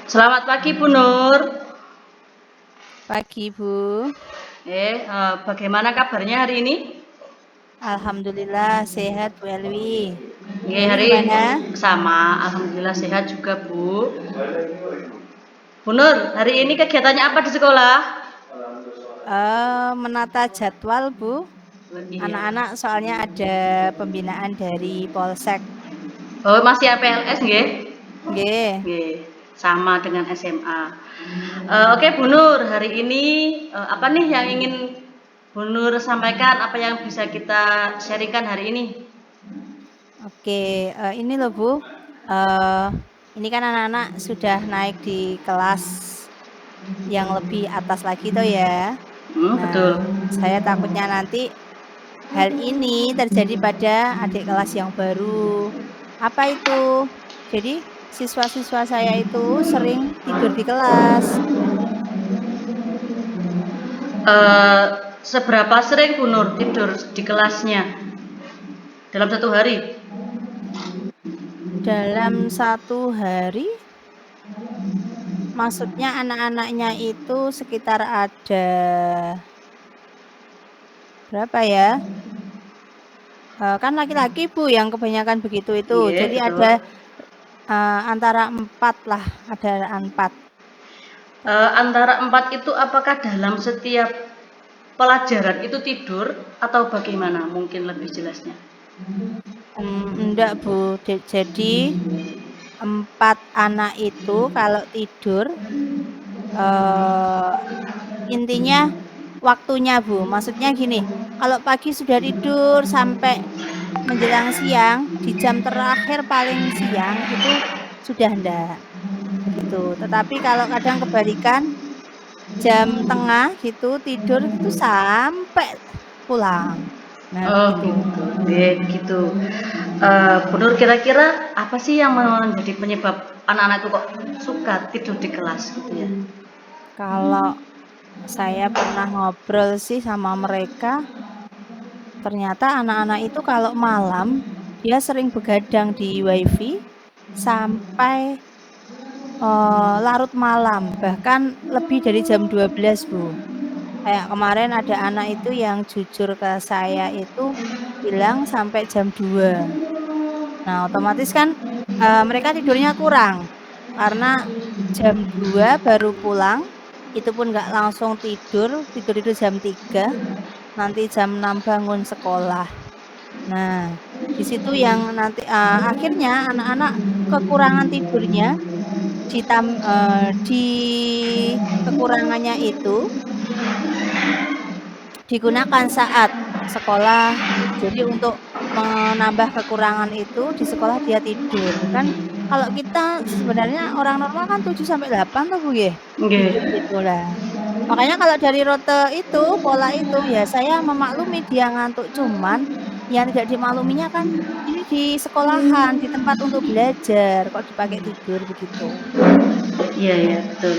Selamat pagi Bu Nur. Pagi Bu. Bagaimana kabarnya hari ini? Alhamdulillah sehat Bu Elwi. Bu Nggih, Elwi hari gimana? sama, alhamdulillah sehat juga Bu. Bu Nur, hari ini kegiatannya apa di sekolah? Menata jadwal Bu. Iya. Anak-anak soalnya ada pembinaan dari Polsek. Oh, masih APLS nggih? Nggih. Nggih, sama dengan SMA. Oke Bu Nur, hari ini apa nih yang ingin Bu Nur sampaikan? Apa yang bisa kita sharingkan hari ini? Oke, ini loh Bu. Ini kan anak-anak sudah naik di kelas yang lebih atas lagi tuh ya. Betul. Nah, saya takutnya nanti hal ini terjadi pada adik kelas yang baru. Apa itu? Jadi siswa-siswa saya itu sering tidur di kelas. Eh, Seberapa sering Bu Nur tidur di kelasnya dalam satu hari? Dalam satu hari, maksudnya anak-anaknya itu sekitar ada berapa ya? Kan laki-laki Bu yang kebanyakan begitu itu. Iya, Jadi betul. ada antara 4 lah, ada 4. Antara 4 itu apakah dalam setiap pelajaran itu tidur atau bagaimana? Mungkin lebih jelasnya. Enggak Bu. Jadi 4 anak itu kalau tidur, eee, intinya waktunya Bu. Maksudnya gini, kalau pagi sudah tidur sampai menjelang siang, di jam terakhir paling siang itu sudah ndak, begitu. Tetapi kalau kadang kebalikan, jam tengah gitu tidur itu sampai pulang. Nah Oh begitu. gitu, gitu. Bu Nur, kira-kira apa sih yang menjadi penyebab anak-anak itu kok suka tidur di kelas gitu ya? Kalau saya pernah ngobrol sih sama mereka, ternyata anak-anak itu kalau malam, dia sering begadang di WiFi sampai, larut malam, bahkan lebih dari jam 12, Bu. Kayak kemarin ada anak itu yang jujur ke saya itu bilang sampai jam 2. Nah, otomatis kan, mereka tidurnya kurang, karena jam 2 baru pulang, itu pun nggak langsung tidur, tidur itu jam 3, nanti jam 6 bangun sekolah. Nah, di situ yang nanti akhirnya anak-anak kekurangan tidurnya di kekurangannya itu digunakan saat sekolah. Jadi untuk menambah kekurangan itu di sekolah dia tidur. Kan kalau kita sebenarnya orang normal kan 7 sampai 8 tuh Bu ya, Nggih. tidur gitu lah. Makanya kalau dari rute itu, pola itu, ya saya memaklumi dia ngantuk, cuman yang tidak dimakluminya kan ini di sekolahan, di tempat untuk belajar, kok dipakai tidur begitu. Iya iya betul.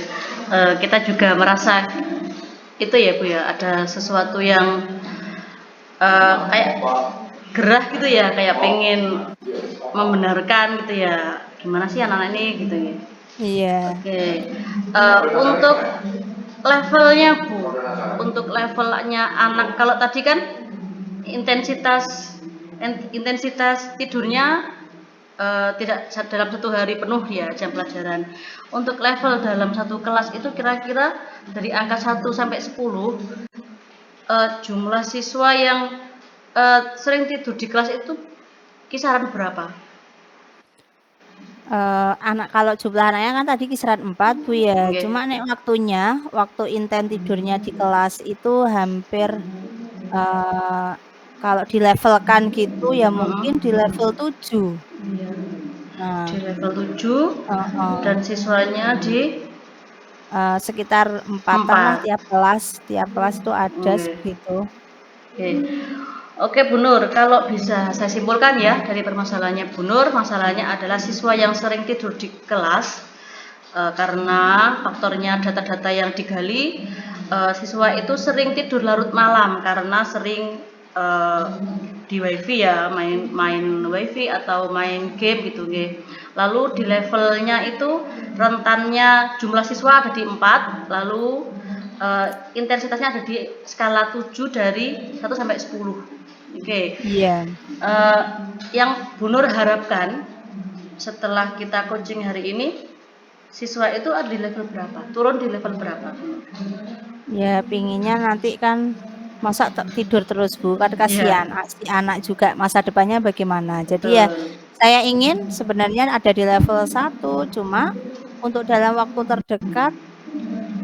Kita juga merasa itu ya Bu ya, ada sesuatu yang kayak gerah gitu ya, kayak pengen membenarkan gitu ya. Gimana sih anak-anak ini gitu ya. Iya. Oke, untuk levelnya Bu, untuk levelnya anak kalau tadi kan intensitas intensitas tidurnya tidak dalam satu hari penuh ya jam pelajaran. Untuk level dalam satu kelas itu kira-kira dari angka 1 sampai 10 jumlah siswa yang sering tidur di kelas itu kisaran berapa? Anak kalau jumlah anaknya kan tadi kisaran 4 Bu ya, Nggih. cuma nek waktunya, waktu inten tidurnya di kelas itu hampir, eee, kalau dilevelkan gitu ya mungkin di Mm-mm. level 7. Di Nah, level 7 heeh, dan siswanya di sekitar 4-an lah 4. tiap kelas itu ada Oke. begitu. Oke. Oke Bu Nur, kalau bisa saya simpulkan ya dari permasalahannya Bu Nur, masalahnya adalah siswa yang sering tidur di kelas karena faktornya data-data yang digali, siswa itu sering tidur larut malam karena sering di wifi ya, main wifi atau main game gitu nggih. Lalu di levelnya itu rentannya jumlah siswa ada di 4, lalu intensitasnya ada di skala 7 dari 1 sampai 10. Oke. Iya. Yang Bu Nur harapkan setelah kita coaching hari ini, siswa itu ada di level berapa? Turun di level berapa? Ya pinginnya nanti kan masa tidur terus Bu, kan Iya, kasihan si anak juga masa depannya bagaimana. Jadi ya betul. saya ingin sebenarnya ada di level 1, cuma untuk dalam waktu terdekat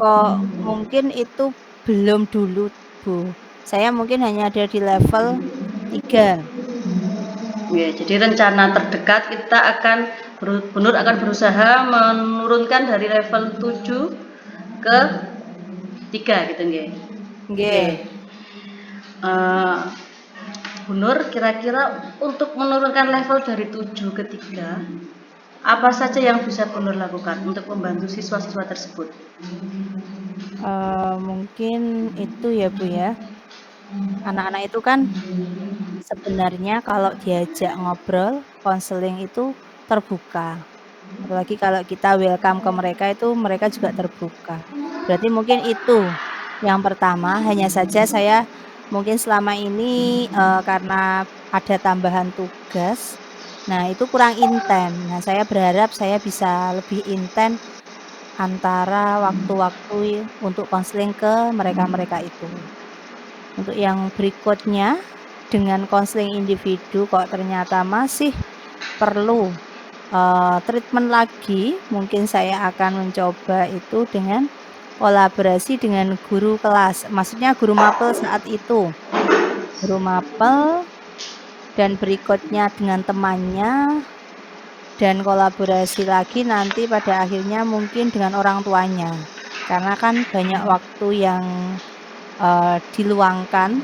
kok mungkin itu belum dulu Bu. Saya mungkin hanya ada di level 3. Ya, jadi rencana terdekat kita akan Bu Nur akan berusaha menurunkan dari level 7 ke 3 gitu nggih. Oke. Nggih. Bu Nur, kira-kira untuk menurunkan level dari 7 ke 3, apa saja yang bisa Bu Nur lakukan untuk membantu siswa-siswa tersebut? Mungkin itu ya Bu ya. Anak-anak itu kan sebenarnya kalau diajak ngobrol, konseling itu terbuka. Apalagi kalau kita welcome ke mereka itu mereka juga terbuka. Berarti mungkin itu yang pertama, hanya saja saya mungkin selama ini, karena ada tambahan tugas, nah itu kurang inten. Nah saya berharap saya bisa lebih inten antara waktu-waktu untuk konseling ke mereka-mereka itu. Untuk yang berikutnya, dengan konseling individu kok ternyata masih perlu, treatment lagi, mungkin saya akan mencoba itu dengan kolaborasi dengan guru kelas, maksudnya guru mapel saat itu. Guru mapel dan berikutnya dengan temannya, dan kolaborasi lagi nanti pada akhirnya mungkin dengan orang tuanya. Karena kan banyak waktu yang, diluangkan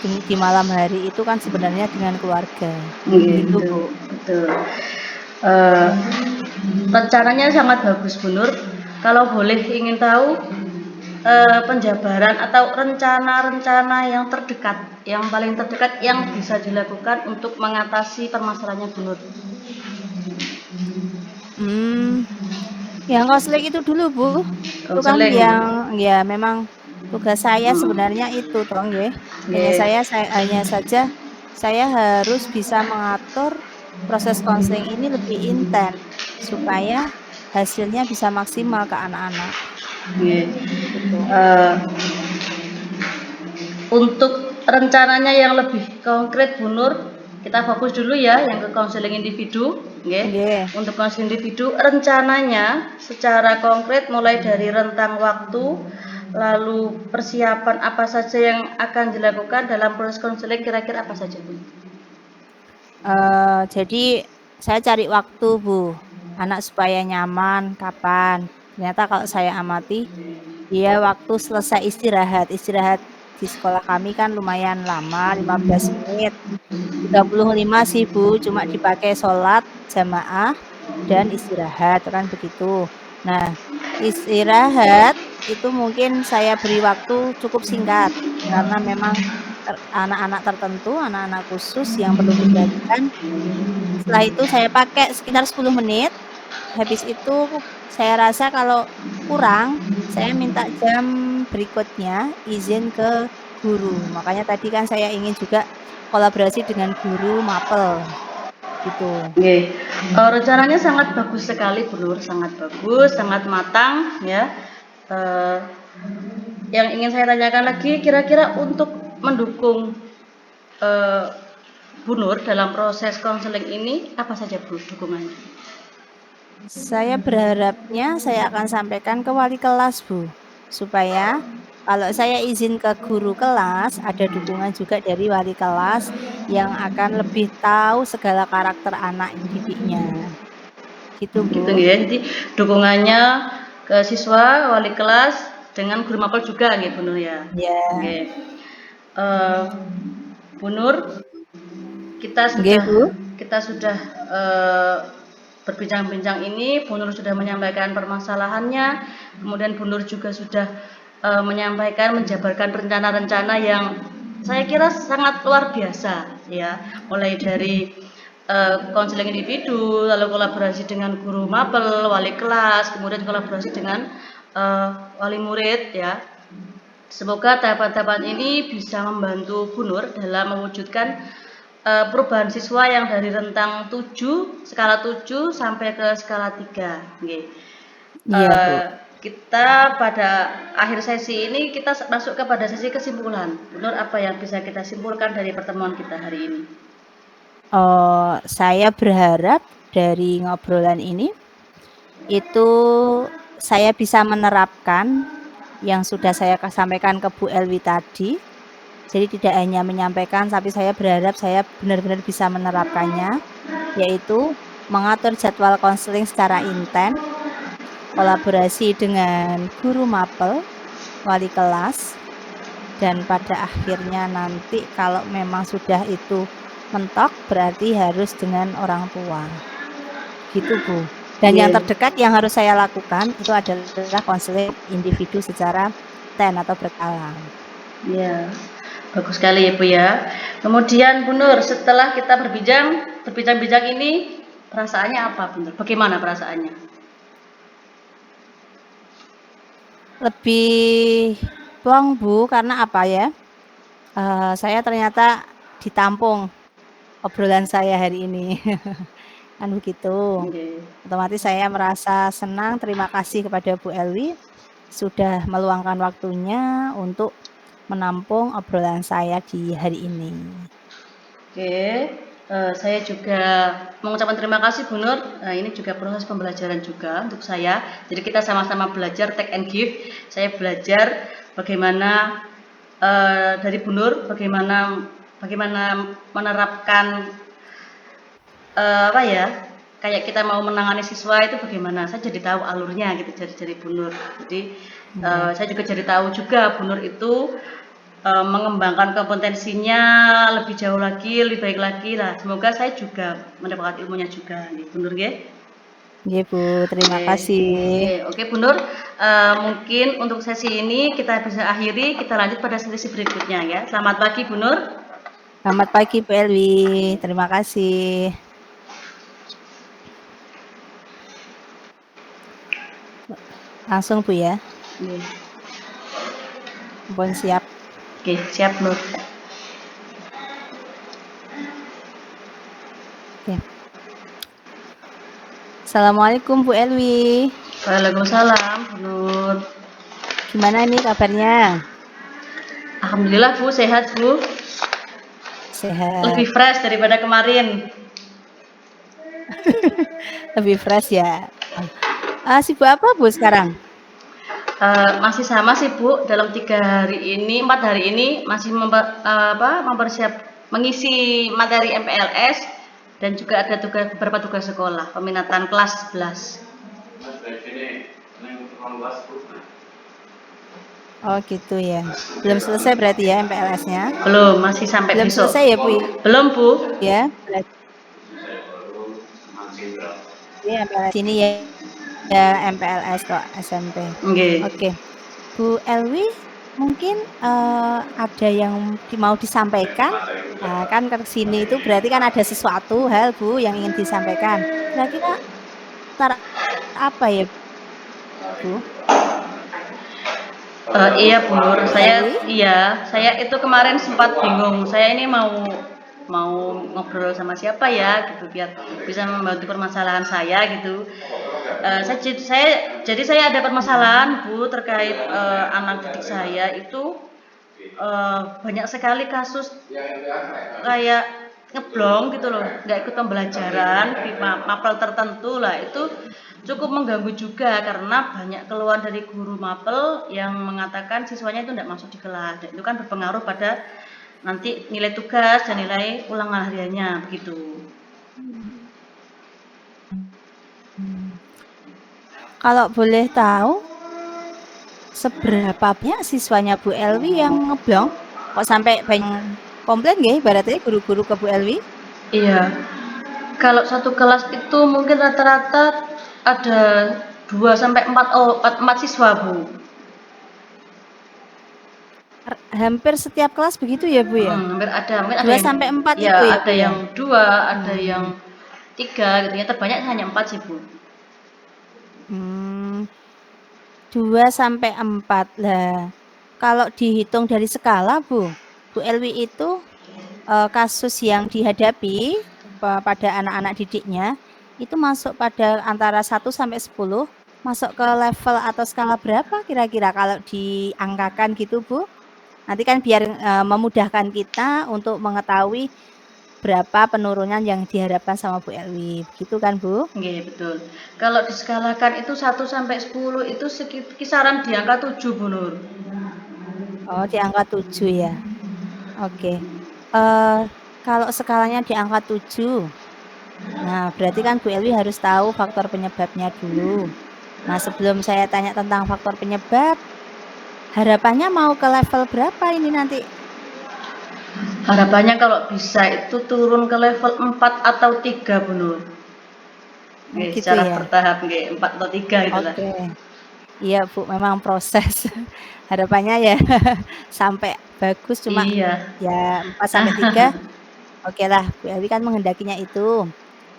di malam hari itu kan sebenarnya dengan keluarga, gitu Gitu, Bu. betul. Eh, Rencananya sangat bagus Bu Nur. Kalau boleh ingin tahu penjabaran atau rencana-rencana yang terdekat, yang paling terdekat yang bisa dilakukan untuk mengatasi permasalahannya Bu Nur. Mmm, yang konseling itu dulu Bu, itu kan Konseling. yang ya memang tugas saya Hmm. sebenarnya itu toh nggih. Yeah. Hanya saja saya harus bisa mengatur proses konseling ini lebih intens, supaya hasilnya bisa maksimal ke anak-anak, Yeah. gitu. Untuk rencananya yang lebih konkret Bu Nur, kita fokus dulu ya yang ke konseling individu, nggih. Nggih. Untuk konseling individu rencananya secara konkret mulai dari rentang waktu, lalu persiapan apa saja yang akan dilakukan dalam proses konseling, kira-kira apa saja Bu? Jadi saya cari waktu Bu, anak supaya nyaman kapan. Ternyata kalau saya amati, dia waktu selesai istirahat. Istirahat di sekolah kami kan lumayan lama, 15 menit. 35 sih Bu, cuma dipakai sholat jamaah dan istirahat, kan begitu. Nah, istirahat itu mungkin saya beri waktu cukup singkat, karena memang anak-anak tertentu, anak-anak khusus yang perlu diperhatikan. Setelah itu saya pakai sekitar 10 menit, habis itu saya rasa kalau kurang, saya minta jam berikutnya izin ke guru. Makanya tadi kan saya ingin juga kolaborasi dengan guru mapel, gitu. Oke, rencananya sangat bagus sekali Bu Nur, sangat bagus, sangat matang ya. Eh, yang ingin saya tanyakan lagi, kira-kira untuk mendukung eh, Bu Nur dalam proses konseling ini apa saja Bu dukungannya? Saya berharapnya saya akan sampaikan ke wali kelas, Bu, supaya kalau saya izin ke guru kelas, ada dukungan juga dari wali kelas yang akan lebih tahu segala karakter anak didiknya, gitu, Gitu Bu. ya. Jadi dukungannya ke siswa, wali kelas dengan guru mapel juga gitu Bu Nur ya. Oke. Ya, Eh, Bu Nur, kita nggih, sudah Bu. kita sudah eh, berbincang-bincang ini, Bu Nur sudah menyampaikan permasalahannya, kemudian Bu Nur juga sudah menyampaikan, menjabarkan rencana-rencana yang saya kira sangat luar biasa ya, mulai dari konseling individu, lalu kolaborasi dengan guru mapel, wali kelas, kemudian kolaborasi dengan wali murid ya. Semoga tahapan-tahapan ini bisa membantu Bu Nur dalam mewujudkan perubahan siswa yang dari rentang 7, skala 7 sampai ke skala 3. Okay. Iya, Bu. Kita pada akhir sesi ini kita masuk kepada sesi kesimpulan. Bu Nur, apa yang bisa kita simpulkan dari pertemuan kita hari ini? Saya berharap dari ngobrolan ini itu saya bisa menerapkan yang sudah saya sampaikan ke Bu Elwi tadi. Jadi tidak hanya menyampaikan, tapi saya berharap saya benar-benar bisa menerapkannya, yaitu mengatur jadwal konseling secara intens, kolaborasi dengan guru mapel, wali kelas, dan pada akhirnya nanti kalau memang sudah itu mentok berarti harus dengan orang tua. Gitu, Bu. Dan yang terdekat yang harus saya lakukan itu adalah konseling individu secara atau berkala. Ya, bagus sekali ya Bu ya. Kemudian Bu Nur, setelah kita berbincang-bincang ini, perasaannya apa Bu Nur? Bagaimana perasaannya? Lebih plong Bu, karena apa ya? Saya ternyata ditampung obrolan saya hari ini. Kan begitu. Otomatis saya merasa senang, terima kasih kepada Bu Elwi sudah meluangkan waktunya untuk menampung obrolan saya di hari ini. Saya juga mengucapkan terima kasih Bu Nur. Ini juga proses pembelajaran juga untuk saya. Jadi kita sama-sama belajar take and give. Saya belajar bagaimana dari Bu Nur, bagaimana menerapkan kayak kita mau menangani siswa itu bagaimana. Saya jadi tahu alurnya gitu dari Bu Nur. Jadi saya juga jadi tahu juga Bu Nur itu mengembangkan kompetensinya lebih jauh lagi, lebih baik lagi lah. Semoga saya juga mendapatkan ilmunya juga, Bu Nur, ya. Iya Bu, terima kasih. Oke, Bu Nur, mungkin untuk sesi ini kita bisa akhiri, kita lanjut pada sesi berikutnya ya. Selamat pagi Bu Nur. Selamat pagi Bu Elwi, terima kasih. Langsung Bu ya. Mohon siap. Oke, siap Nur. Oke. Assalamualaikum Bu Elwi. Waalaikumsalam Bu Nur. Gimana nih kabarnya? Alhamdulillah Bu, sehat Bu. Sehat. Lebih fresh daripada kemarin. Lebih fresh ya. Sibuk apa Bu sekarang? Masih sama sih Bu, dalam 4 hari ini masih mengisi materi MPLS dan juga ada beberapa tugas sekolah, peminatan kelas 11. Oh gitu ya. Belum selesai berarti ya MPLS-nya? Belum, masih sampai belum besok. Belum selesai ya Bu? Belum Bu. Ya, berarti. Ini MPLS ini ya MPLS kok SMP. Oke. Bu Elwi mungkin ada yang mau disampaikan. Kan ke sini itu berarti kan ada sesuatu hal Bu yang ingin disampaikan. Kira-kira apa ya Bu? Iya Bu Nur, saya itu kemarin sempat bingung. Saya ini mau ngobrol sama siapa ya gitu biar bisa membantu permasalahan saya gitu. Saya ada permasalahan Bu terkait anak didik saya itu banyak sekali kasus kayak ngeblong gitu loh, nggak ikut pembelajaran di mapel tertentu lah, itu cukup mengganggu juga karena banyak keluhan dari guru mapel yang mengatakan siswanya itu tidak masuk di kelas, dan itu kan berpengaruh pada nanti nilai tugas dan nilai ulangan hariannya begitu. Kalau boleh tahu, seberapa banyak siswanya Bu Elwi yang ngeblong? Kok sampai banyak komplain nggih ibaratnya guru-guru ke Bu Elwi? Iya. Kalau satu kelas itu mungkin rata-rata ada 2 sampai 4 siswa Bu. hampir setiap kelas begitu ya, Bu, ya? Hampir ada, mungkin ada 2 yang sampai 4 ya itu ya, ada Bu, ya? yang 2, ada Hmm. yang 3 gitu ya, terbanyak hanya 4 sih, Bu. 2 sampai 4. Lah, kalau dihitung dari skala, Bu Elwi itu, kasus yang dihadapi pada anak-anak didiknya, itu masuk pada antara 1 sampai 10, masuk ke level atau skala berapa kira-kira kalau diangkakan gitu, Bu? Nanti kan biar, memudahkan kita untuk mengetahui berapa penurunan yang diharapkan sama Bu Elwi, begitu kan, Bu? Nggih, betul. Kalau diskalakan itu 1 sampai 10 itu kisaran di angka 7, Bu Nur. Oh, di angka 7 ya? Oke. Eee, kalau skalanya di angka 7, nah berarti kan Bu Elwi harus tahu faktor penyebabnya dulu. Nah, sebelum saya tanya tentang faktor penyebab, harapannya mau ke level berapa ini nanti? Harapannya kalau bisa itu turun ke level 4 atau 3, Bu Nur. Nggih, Gitu secara ya? bertahap nggih, 4 atau 3 gitulah. Oke. Iya, Bu, memang proses. Harapannya ya sampai bagus cuma Iya. ya 4 sampai 3, okelah, Bu Elwi kan menghendakinya itu.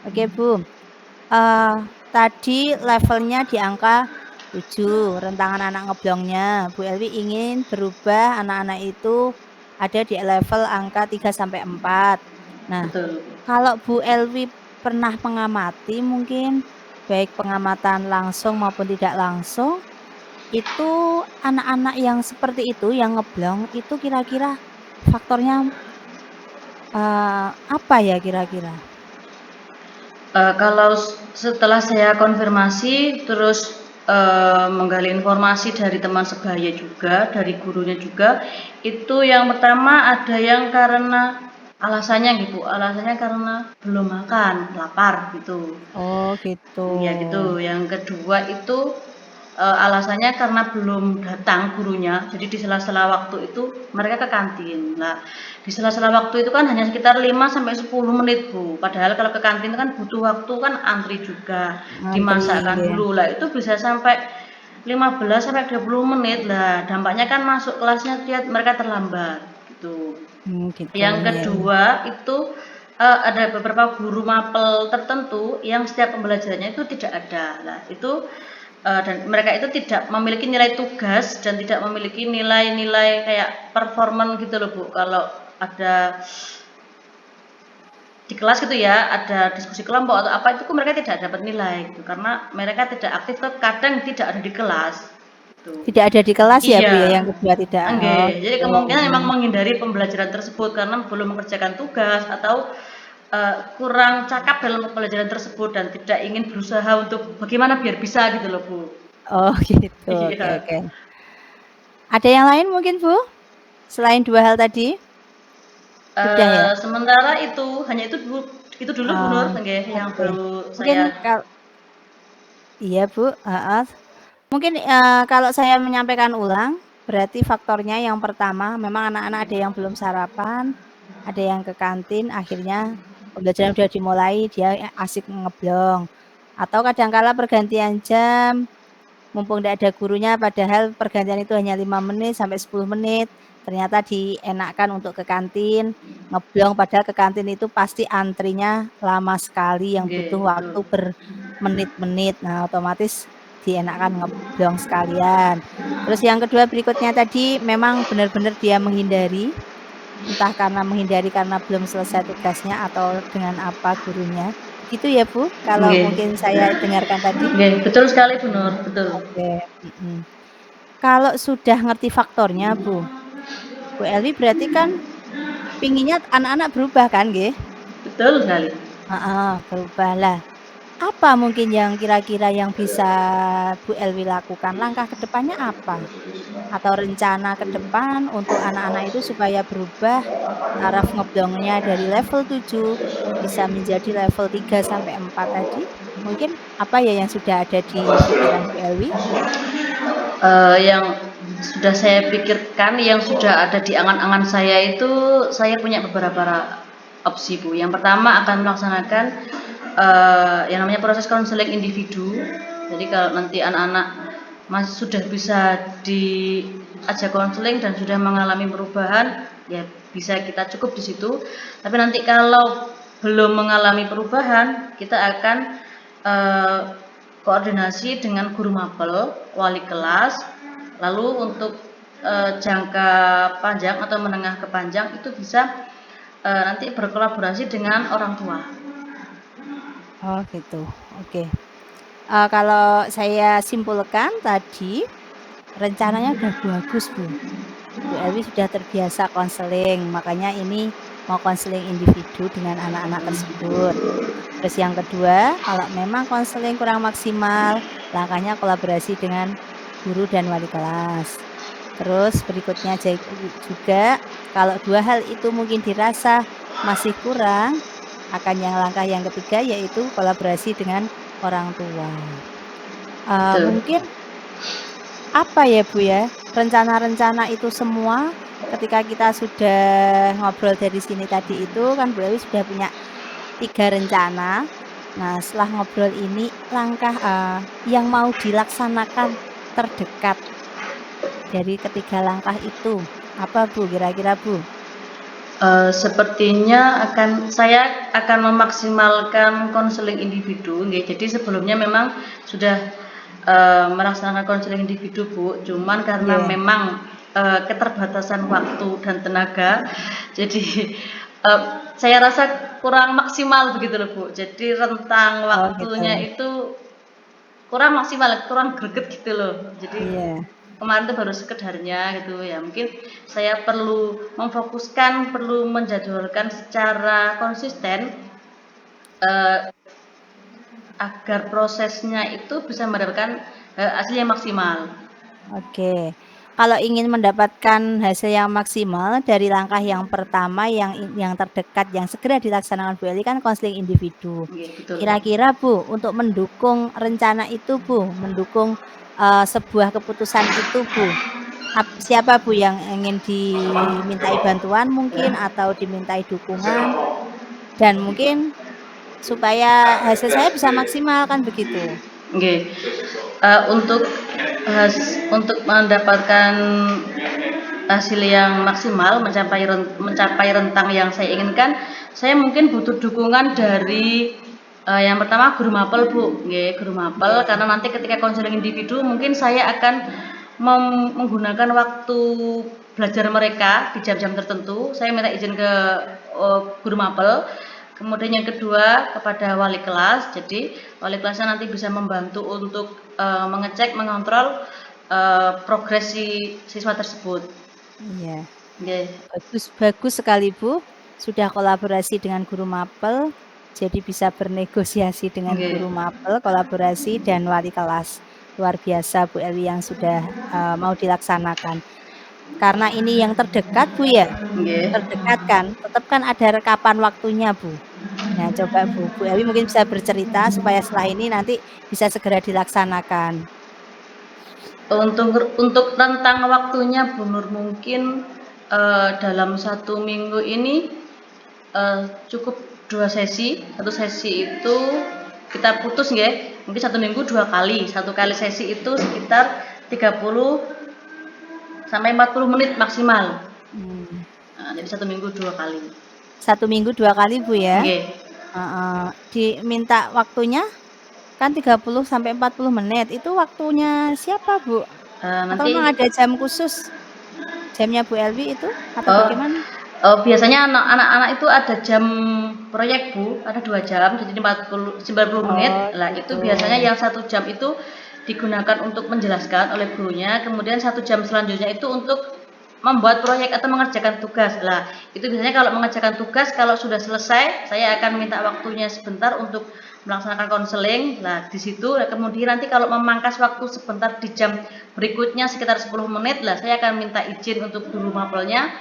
Oke, Bu, eee, tadi levelnya di angka 7, rentangan anak ngeblongnya. Bu Elwi ingin berubah anak-anak itu ada di level angka 3 sampai 4. Nah, Betul. kalau Bu Elwi pernah mengamati mungkin, baik pengamatan langsung maupun tidak langsung, itu anak-anak yang seperti itu, yang ngeblong, itu kira-kira faktornya, apa ya kira-kira? Kalau setelah saya konfirmasi terus menggali informasi dari teman sebaya juga, dari gurunya juga, itu yang pertama ada yang karena alasannya gitu, alasannya karena belum makan, lapar gitu. Oh gitu. Ya gitu. Yang kedua itu alasannya karena belum datang gurunya. Jadi di sela-sela waktu itu mereka ke kantin. Nah, di sela-sela waktu itu kan hanya sekitar 5 sampai 10 menit, Bu. Padahal kalau ke kantin kan butuh waktu kan antri juga, Antri, dimasakkan nggih. dulu. Lah itu bisa sampai 15 sampai 20 menit. Lah, dampaknya kan masuk kelasnya mereka terlambat gitu. Gitu, Yang iya iya. kedua itu ada beberapa guru mapel tertentu yang setiap pembelajarannya itu tidak ada. Nah, itu dan mereka itu tidak memiliki nilai tugas dan tidak memiliki nilai-nilai kayak performan gitu loh, Bu. Kalau ada di kelas gitu ya, ada diskusi kelompok atau apa itu mereka tidak dapat nilai gitu karena mereka tidak aktif, kadang tidak ada di kelas gitu. Tidak ada di kelas ya, Bu, ya, Iya. yang kedua tidak? Oh Oke, jadi gitu, kemungkinan memang mhm. menghindari pembelajaran tersebut karena belum mengerjakan tugas atau kurang cakap dalam pembelajaran tersebut dan tidak ingin berusaha untuk bagaimana biar bisa gitu loh, Bu. Oh gitu, oke Iya. oke. Ada yang lain mungkin, Bu? Selain 2 hal tadi? Sudah ya? Sementara itu hanya itu dulu Bu Oh, Nur, nggih, yang oke. baru Mungkin saya. iya, Bu, heeh. Mungkin, kalau saya menyampaikan ulang, berarti faktornya yang pertama memang anak-anak ada yang belum sarapan, ada yang ke kantin, akhirnya pembelajaran udah dimulai, dia asik ngeblong. Atau kadang kala pergantian jam, mumpung ndak ada gurunya, padahal pergantian itu hanya 5 menit sampai 10 menit, ternyata dienakkan untuk ke kantin, ngeblong, padahal ke kantin itu pasti antrinya lama sekali yang Nggih, butuh betul. waktu bermenit-menit. Nah, otomatis dienakkan ngeblong sekalian. Terus yang kedua berikutnya tadi memang benar-benar dia menghindari, entah karena menghindari karena belum selesai tugasnya atau dengan apa gurunya. Begitu ya, Bu, kalau Nggih. mungkin saya dengarkan tadi? Nggih, betul sekali Bu Nur, betul. Oke, mhm. Kalau sudah ngerti faktornya, Bu Elwi berarti kan pinginnya anak-anak berubah kan nggih? Betul sekali. Heeh, berubah. Lah, apa mungkin yang kira-kira yang bisa Bu Elwi lakukan? Langkah ke depannya apa? Atau rencana ke depan untuk anak-anak itu supaya berubah taraf ngeblongnya dari level 7 bisa menjadi level 3 sampai 4 tadi? Mungkin apa ya yang sudah ada di pikiran Bu Elwi? Yang sudah saya pikirkan, yang sudah ada di angan-angan saya itu, saya punya beberapa opsi Bu. Yang pertama akan melaksanakan yang namanya proses konseling individu. Jadi kalau nanti anak-anak sudah bisa ajak konseling dan sudah mengalami perubahan, ya bisa kita cukup di situ. Tapi nanti kalau belum mengalami perubahan, kita akan koordinasi dengan guru mapel, wali kelas. Lalu untuk jangka panjang atau menengah ke panjang itu bisa nanti berkolaborasi dengan orang tua. Oh gitu, oke. Kalau saya simpulkan tadi, rencananya udah bagus Bu. Bu Elwi sudah terbiasa konseling, makanya ini mau konseling individu dengan anak-anak tersebut. Terus yang kedua, kalau memang konseling kurang maksimal, langkahnya kolaborasi dengan guru dan wali kelas. Terus berikutnya juga, kalau dua hal itu mungkin dirasa masih kurang, akan langkah yang ketiga yaitu kolaborasi dengan orang tua. Betul. Mungkin apa ya Bu ya, rencana-rencana itu semua ketika kita sudah ngobrol dari sini tadi itu kan Bu Elwi sudah punya 3 rencana. Nah setelah ngobrol ini langkah yang mau dilaksanakan terdekat dari ketiga langkah itu apa Bu kira-kira Bu? Sepertinya saya akan memaksimalkan konseling individu. Jadi sebelumnya memang sudah melaksanakan konseling individu Bu, cuman karena Yeah. memang keterbatasan waktu dan tenaga, jadi saya rasa kurang maksimal begitu loh Bu. Jadi rentang Oh gitu. waktunya itu kurang maksimal, kurang greget gitu loh. Jadi Iya. kemarin tuh baru sekedarnya gitu ya, mungkin saya perlu memfokuskan, perlu menjadwalkan secara konsisten agar prosesnya itu bisa mendapatkan hasil yang maksimal. Oke. Kalau ingin mendapatkan hasil yang maksimal dari langkah yang pertama yang terdekat yang segera dilaksanakan Bu Eli kan konseling individu. Betul. Kira-kira Bu untuk mendukung rencana itu Bu, mendukung sebuah keputusan itu Bu, siapa Bu yang ingin dimintai bantuan mungkin atau dimintai dukungan dan mungkin supaya hasil saya bisa maksimal kan begitu? Oke. Untuk untuk mendapatkan hasil yang maksimal, mencapai rentang yang saya inginkan, saya mungkin butuh dukungan dari yang pertama guru mapel Bu, guru mapel, Yeah. karena nanti ketika konseling individu mungkin saya akan menggunakan waktu belajar mereka di jam-jam tertentu. Saya minta izin ke guru mapel. Kemudian yang kedua kepada wali kelas. Jadi wali kelasnya nanti bisa membantu untuk mengecek, mengontrol progresi siswa tersebut. Iya. Okay. Bagus sekali Bu, sudah kolaborasi dengan guru mapel, jadi bisa bernegosiasi dengan guru mapel, kolaborasi dan wali kelas. Luar biasa Bu Elwi yang sudah mau dilaksanakan. Karena ini yang terdekat Bu ya, terdekat kan, tetap kan ada rekapan waktunya Bu. Nah coba Bu Elwi mungkin bisa bercerita supaya setelah ini nanti bisa segera dilaksanakan. Untuk rentang waktunya Bu Nur mungkin dalam 1 minggu ini cukup 2 sesi. Satu sesi itu kita putus mungkin 1 minggu 2 kali. 1 kali sesi itu sekitar 30 sampai 40 menit maksimal. Nah, jadi 1 minggu 2 kali. 1 minggu 2 kali Bu ya? Okay. Diminta waktunya kan 30 sampai 40 menit. Itu waktunya siapa Bu? Atau Nanti memang ada jam khusus? Jamnya Bu Elwi itu atau bagaimana? Biasanya anak-anak itu ada jam proyek Bu, ada 2 jam, jadi 90 menit. Lah gitu. itu biasanya yang 1 jam itu digunakan untuk menjelaskan oleh gurunya, kemudian 1 jam selanjutnya itu untuk membuat proyek atau mengerjakan tugas. Lah itu biasanya kalau mengerjakan tugas, kalau sudah selesai, saya akan minta waktunya sebentar untuk melaksanakan konseling. Nah di situ kemudian nanti kalau memangkas waktu sebentar di jam berikutnya sekitar 10 menit, lah saya akan minta izin untuk guru mapelnya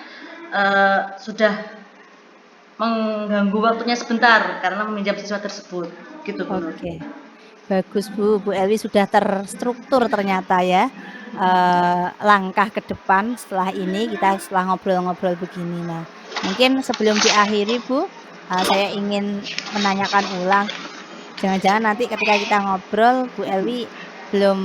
sudah mengganggu waktunya sebentar karena meminjam siswa tersebut gitu Bu. Oke. Bagus Bu Elwi sudah terstruktur ternyata ya. Langkah ke depan setelah ini kita setelah ngobrol-ngobrol begini. Nah, mungkin sebelum diakhiri Bu, saya ingin menanyakan ulang. Jangan-jangan nanti ketika kita ngobrol Bu Elwi belum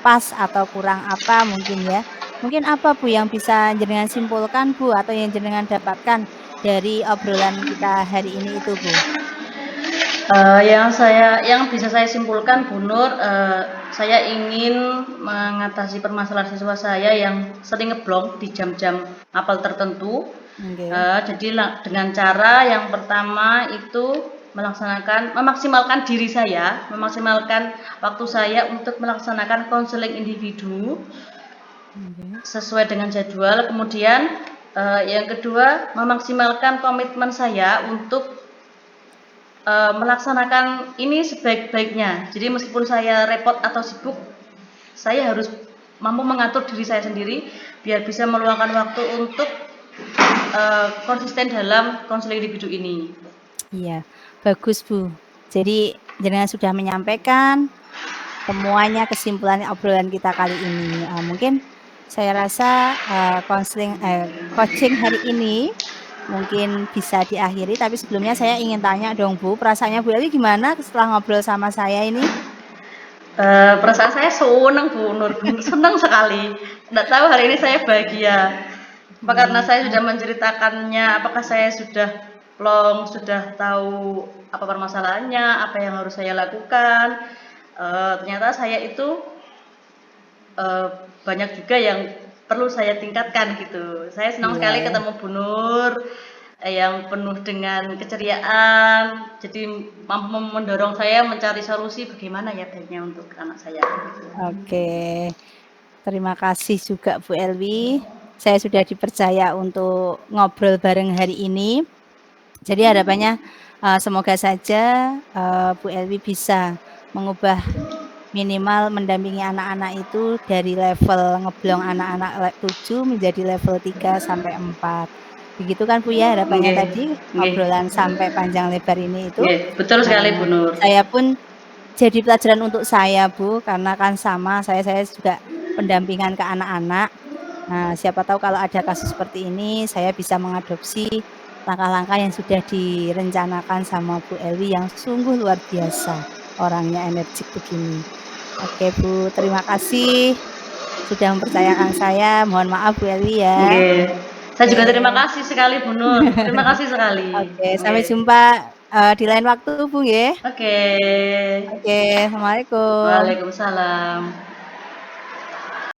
pas atau kurang apa mungkin ya. Mungkin apa Bu yang bisa jenengan simpulkan Bu, atau yang jenengan dapatkan dari obrolan kita hari ini itu Bu? Yang bisa saya simpulkan Bu Nur, saya ingin mengatasi permasalahan siswa saya yang sering ngeblong di jam-jam apel tertentu. Nggih. Jadi dengan cara yang pertama itu memaksimalkan diri saya, memaksimalkan waktu saya untuk melaksanakan konseling individu Nggih. sesuai dengan jadwal. Kemudian yang kedua, memaksimalkan komitmen saya untuk melaksanakan ini sebaik-baiknya. Jadi meskipun saya repot atau sibuk, saya harus mampu mengatur diri saya sendiri biar bisa meluangkan waktu untuk konsisten dalam konseling individu ini. Iya, bagus Bu. Jadi jenengan sudah menyampaikan semuanya kesimpulan obrolan kita kali ini. Mungkin saya rasa, coaching hari ini mungkin bisa diakhiri, tapi sebelumnya saya ingin tanya dong Bu, perasaannya Bu Elwi gimana setelah ngobrol sama saya ini? Perasaan saya senang Bu Nur, senang sekali. Nggak tahu hari ini saya bahagia. Apa karena saya sudah menceritakannya, apakah saya sudah plong, sudah tahu apa permasalahannya, apa yang harus saya lakukan. Ternyata saya itu banyak juga yang perlu saya tingkatkan gitu. Saya senang Iya sekali ya. ketemu Bu Nur yang penuh dengan keceriaan, jadi mampu mendorong saya mencari solusi bagaimana ya baiknya untuk anak saya. Gitu. Oke. Terima kasih juga Bu Elwi. Saya sudah dipercaya untuk ngobrol bareng hari ini. Jadi harapannya, semoga saja, Bu Elwi bisa mengubah minimal mendampingi anak-anak itu dari level ngeblong anak-anak 7 menjadi level 3 sampai 4. Begitu kan Bu ya harapannya Nggih, tadi, nggih. obrolan sampai panjang lebar ini itu. Nggih, betul sekali Bu Nur. Saya pun jadi pelajaran untuk saya Bu, karena kan sama saya juga pendampingan ke anak-anak. Nah, siapa tahu kalau ada kasus seperti ini, saya bisa mengadopsi langkah-langkah yang sudah direncanakan sama Bu Elwi yang sungguh luar biasa, orangnya energik begini. Oke Bu, terima kasih sudah mempercayakan saya, mohon maaf Bu Elwi ya. Nggih. Saya juga terima Oke. kasih sekali Bu Nur. Terima kasih sekali. Oke, sampai Nggih. jumpa, di lain waktu Bu nggih. Oke. Oke, assalamualaikum. Waalaikumsalam.